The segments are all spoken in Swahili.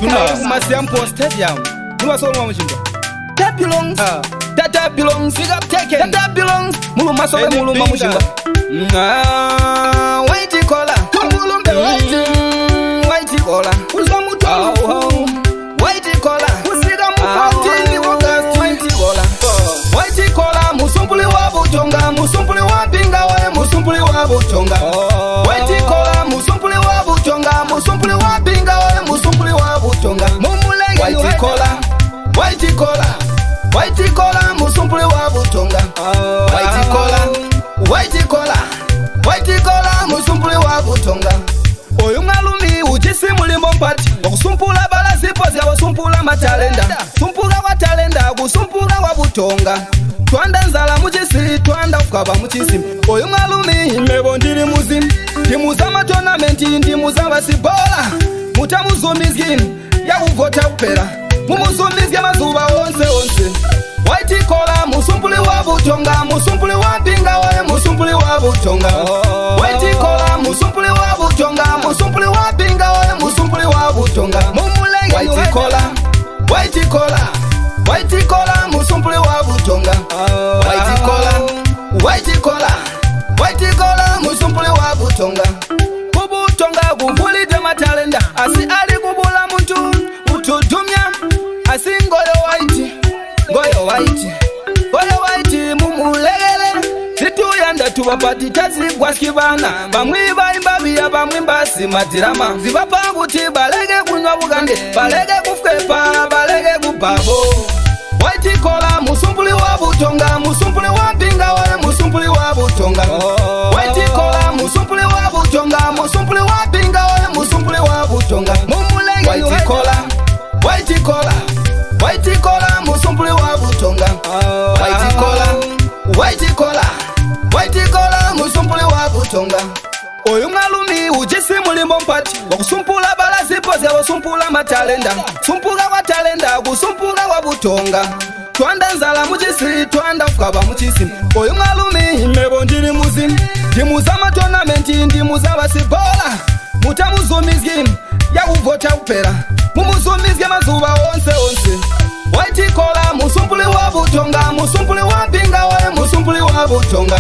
Masiampo Stadium. You are so long. That belongs. That belongs. Big up taken. That belongs. Mulumasokwe Mulumasokwe. White Kola. White Kola. White Kola. White Kola. Musumpuli wa butonga. Musumpuli wa binga we. Musumpuli wa butonga. White Kola. Musumpuli wa butonga. Musumpuli wa binga we. Musumpuli wa butonga. White Kola. White Kola. White Kola. Musumpuli wa butonga. White Kola. White Kola. White Kola. Musumpuli wa butonga. Oyo ngalumi uchisi mulimo mpati wakusumpula bala zipo zya wasumpula matalenda. Sumpula wa talenda kusumpula wa butonga. Twanda nzala muchisi twanda ukaba muchisi. Oyo ngalumi mebo ndiri muzimu. Timu za matonamenti ndimu za basibola. Mutamuzumizgini ya uvota upera. Mumuzumizge mazuba onse onse. White Kola musumpuli wa butonga. Musumpuli wa binga we musumpuli wa butonga. White Kola musumpuli wa butonga. Musumpuli wa binga we musumpuli wa butonga. White Kola. White Kola. White Kola musumpuli wa butonga. White Kola. White Kola. White Kola musumpuli wa butonga. Kubutonga kuvulide matalenda. Asi ali kubula muntu utudumya. Asi ngoyo white. Goyo white. Goyo white mumulegele. Situyanda tubapati tazi kwaskibana. Bamwi baimba biya bamwi mbasi madirama. Zibapa kuti balege kunywa bugande. Balege kufkepa balege kupabo. White Kola musumpuli wa butonga. Musumpuli wa binga we musumpuli wa butonga. White Kola musumpuli wa butonga. Musumpuli wa binga we musumpuli wa butonga. White Kola. White Kola. White Kola musumpuli wa butonga. White Kola. White Kola. White Kola musumpuli wa butonga. Oyo ngalumi ujisi mulimo mpati wakusumpula bala zipo zya wasumpula matalenda. Sumpula wa talenda kusumpula wa butonga. Twanda nzala mujisi twanda ukaba muchisi. Oyo ngalumi mebo ndiri muzimu. Ndimu za matonamenti ndimu za basibola. Mutamuzumizgini ya uvota upera. Mumuzumizge mazuba onse onse. White Kola musumpuli wa butonga. Musumpuli wa binga we musumpuli wa butonga.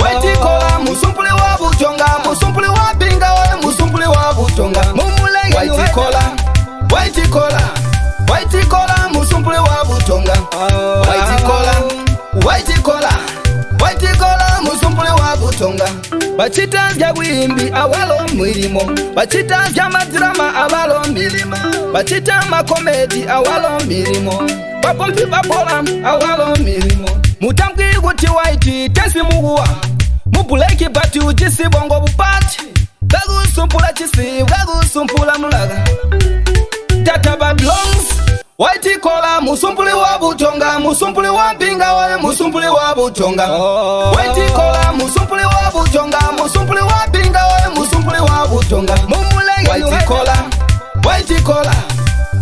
White Kola musumpuli wa butonga. Musumpuli wa binga we musumpuli wa butonga. White Kola. White Kola. White Kola musumpuli wa butonga. White Kola. White Kola. White Kola musumpuli wa butonga. Bachitazya bwimbi awalo mwilimo. Bachitazya madrama awalo milima. Bachita makomedi awalo milimo. Bapompi bapola awalo milimo. Mutamki kuti white tensi muguwa. Mubuleki bati ujisi bongo bupati. Gagu sumpula chisi, gagu sumpula mulaga. Tata belongs. White Kola musumpuli wa butonga. Musumpuli wa binga we musumpuli wa butonga. White Kola musumpuli wa butonga. Musumpuli wa binga we musumpuli wa butonga. White Kola. White Kola.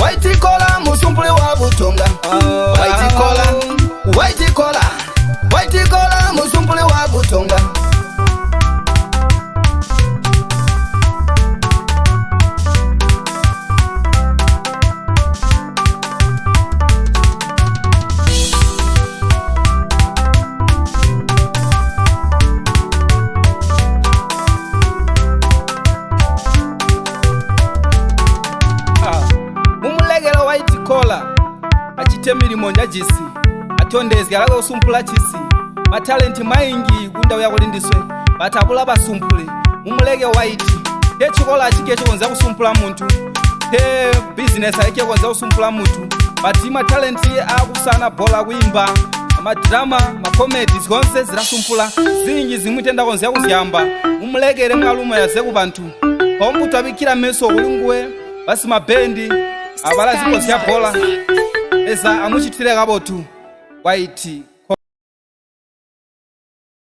White Kola musumpuli wa butonga. White Kola. White Kola. White Kola musumpuli wa butonga. White Kola achite milimo njajisi atondezge alaga usumpula chisi matalenti maingi gunda uyakulindiswe batabula basumpule mumulege white echikola achike chikonza kusumpula muntu business ayike konza kusumpula muntu bati matalenti akusana bola kuimba amadrama makomedi zonse zirasumpula zingi zimwitenda konza kuzyamba mumulegere mwalumo yaze kubantu ombuto abikira meso kulunguwe basi mabendi abala zipo zya bola eza amuchitire kabotu White